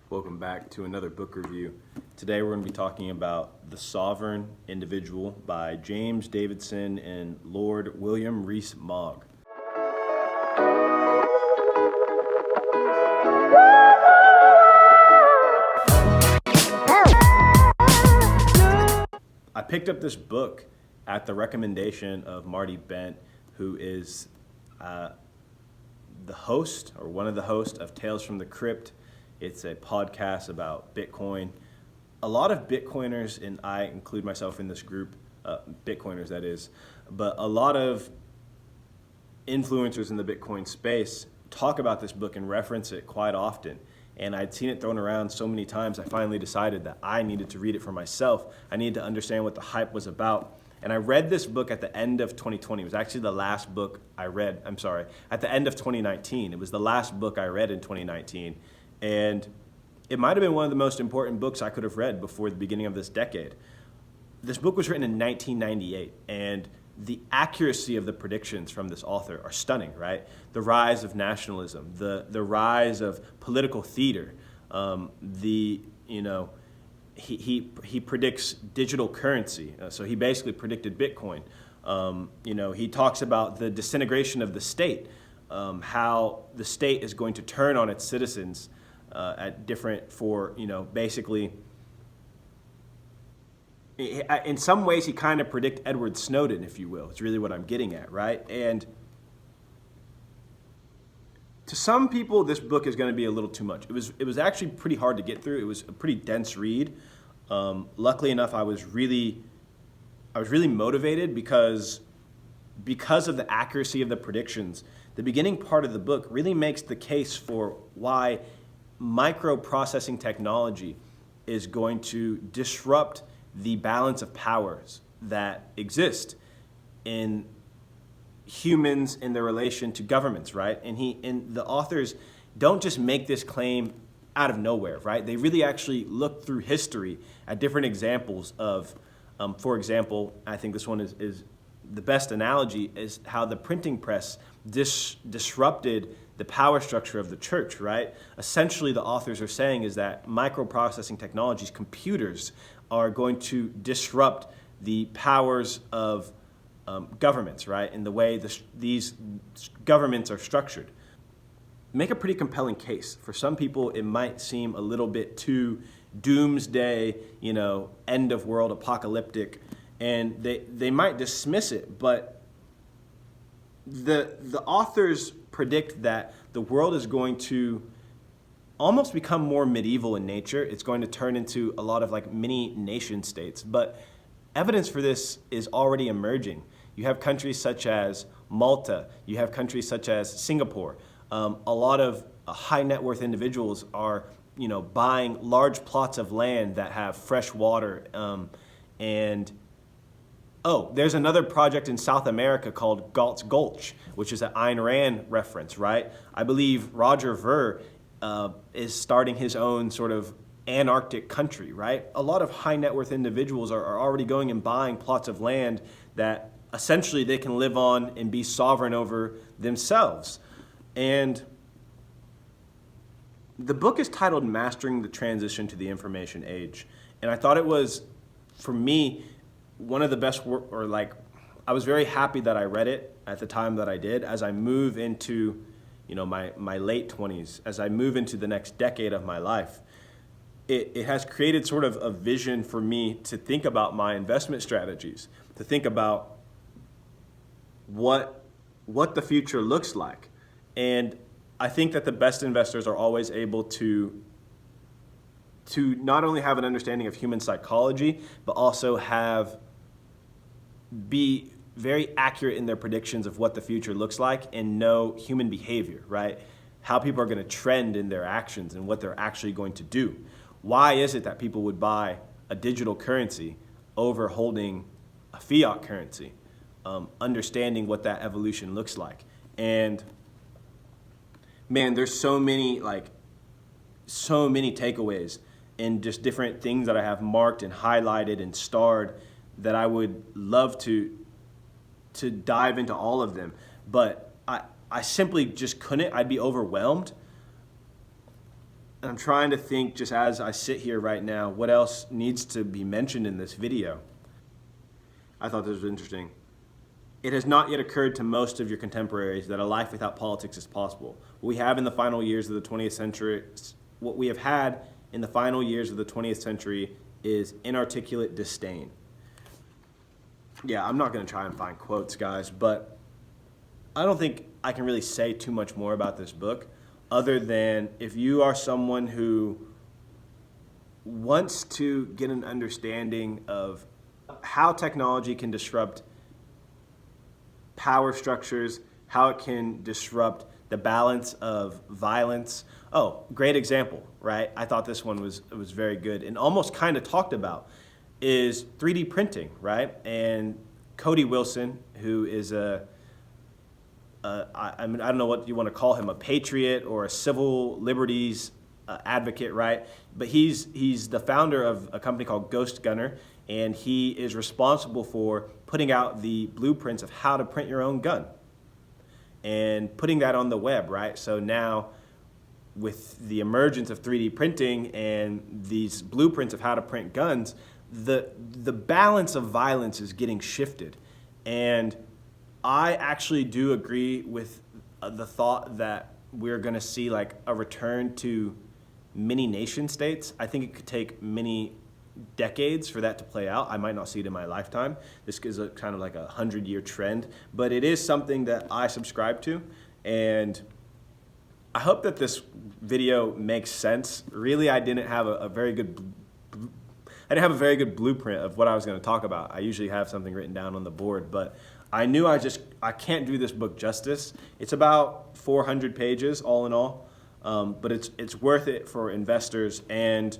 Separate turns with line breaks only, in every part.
Welcome back to another book review. Today we're going to be talking about The Sovereign Individual by James Davidson and Lord William Rees-Mogg. I picked up this book at the recommendation of Marty Bent, who is the host or one of the hosts of Tales from the Crypt. It's a podcast about Bitcoin. A lot of Bitcoiners, and I include myself in this group, Bitcoiners that is, but a lot of influencers in the Bitcoin space talk about this book and reference it quite often. And I'd seen it thrown around so many times, I finally decided that I needed to read it for myself. I needed to understand what the hype was about. And I read this book at the end of 2020. It was actually the last book I read, at the end of 2019. It was the last book I read in 2019. And it might have been one of the most important books I could have read before the beginning of this decade. This book was written in 1998, and the accuracy of the predictions from this author are stunning, right? The rise of nationalism, the rise of political theater, he predicts digital currency. So he basically predicted Bitcoin. He talks about the disintegration of the state, how the state is going to turn on its citizens basically, in some ways he kind of predict Edward Snowden, if you will. It's really what I'm getting at, right? And to some people, this book is going to be a little too much. It was actually pretty hard to get through. It was a pretty dense read. Luckily enough, I was really motivated because of the accuracy of the predictions. The beginning part of the book really makes the case for why microprocessing technology is going to disrupt the balance of powers that exist in humans in their relation to governments, right? And the authors don't just make this claim out of nowhere, right? They really actually look through history at different examples of, for example, I think this one is the best analogy is how the printing press disrupted the power structure of the church, right? Essentially, the authors are saying is that microprocessing technologies, computers, are going to disrupt the powers of governments, right? In the way these governments are structured. Make a pretty compelling case. For some people, it might seem a little bit too doomsday, end of world apocalyptic, and they might dismiss it, but the authors predict that the world is going to almost become more medieval in nature. It's going to turn into a lot of like mini nation states, but evidence for this is already emerging. You have countries such as Malta, you have countries such as Singapore. A lot of high net worth individuals are, buying large plots of land that have fresh water. There's another project in South America called Galt's Gulch, which is an Ayn Rand reference, right? I believe Roger Ver is starting his own sort of Antarctic country, right? A lot of high net worth individuals are already going and buying plots of land that essentially they can live on and be sovereign over themselves. And the book is titled Mastering the Transition to the Information Age. And I thought it was, for me, one of the best I was very happy that I read it at the time that I did. As I move into, my late 20s, as I move into the next decade of my life, it has created sort of a vision for me to think about my investment strategies, to think about what the future looks like. And I think that the best investors are always able to not only have an understanding of human psychology, but also be very accurate in their predictions of what the future looks like and know human behavior, right? How people are going to trend in their actions and what they're actually going to do. Why is it that people would buy a digital currency over holding a fiat currency? Understanding what that evolution looks like. And man, there's so many takeaways and just different things that I have marked and highlighted and starred that I would love to dive into all of them. But I simply just couldn't. I'd be overwhelmed. And I'm trying to think, just as I sit here right now, what else needs to be mentioned in this video. I thought this was interesting. It has not yet occurred to most of your contemporaries that a life without politics is possible. What we have in the final years of the 20th century, what we have had in the final years of the 20th century is inarticulate disdain. Yeah, I'm not going to try and find quotes, guys, but I don't think I can really say too much more about this book other than if you are someone who wants to get an understanding of how technology can disrupt power structures, how it can disrupt the balance of violence. Oh, great example, right? I thought this one was very good and almost kind of talked about is 3D printing, right? And Cody Wilson, who is I don't know what you want to call him, a patriot or a civil liberties advocate, right? But he's the founder of a company called Ghost Gunner, and he is responsible for putting out the blueprints of how to print your own gun and putting that on the web, right? So now with the emergence of 3D printing and these blueprints of how to print guns, the balance of violence is getting shifted. And I actually do agree with the thought that we're going to see like a return to mini nation states. I think it could take many decades for that to play out. I might not see it in my lifetime. This is a kind of like a 100-year trend, but it is something that I subscribe to, and I hope that this video makes sense. Really, I didn't have a very good blueprint of what I was going to talk about. I usually have something written down on the board, but I knew I can't do this book justice. It's about 400 pages all in all, but it's worth it for investors. And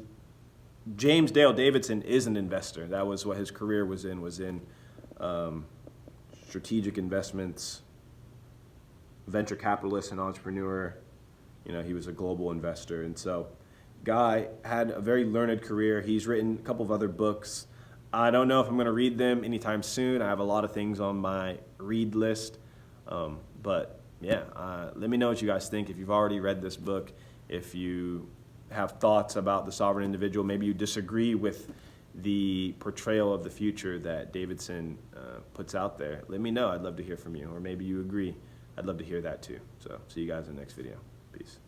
James Dale Davidson is an investor. That was what his career was in strategic investments, venture capitalist and entrepreneur. You know, he was a global investor. And so Guy had a very learned career. He's written a couple of other books. I don't know if I'm going to read them anytime soon. I have a lot of things on my read list. But yeah, let me know what you guys think. If you've already read this book, if you have thoughts about the sovereign individual, maybe you disagree with the portrayal of the future that Davidson puts out there, let me know. I'd love to hear from you. Or maybe you agree. I'd love to hear that too. So see you guys in the next video. Peace.